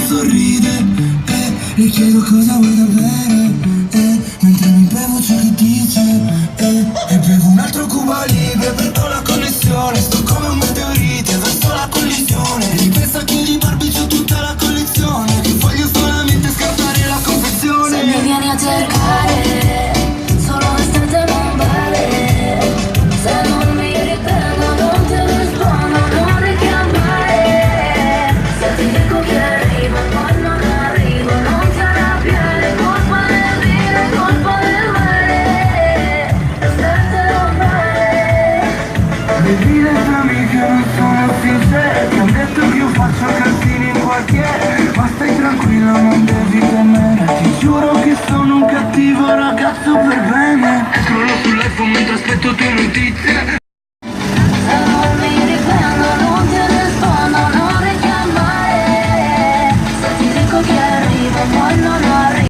sorride, le chiedo cosa vuoi da bere, mentre mi bevo ciò che dice, e bevo un altro Cuba Libre, perdo la connessione, sto come un meteorite verso la collisione, ripensa che di Barbie c'ho tutta la collezione, che voglio solamente scattare la confezione. Se mi vieni a cercare, solo l'estate non vale, se non mi riprendo non te rispondo, non richiamare, se ti dico che arrivo e poi non arrivo, non ti arrabbiare, colpa del vino, colpa del mare, l'estate non vale. Vedi le tue amiche non sono sincere, ti han detto che io faccio casini in quartiere, ma stai tranquilla, non devi temere, ti giuro che sono un cattivo ragazzo per bene. Scrollo sull'iPhone mentre aspetto tue notizie,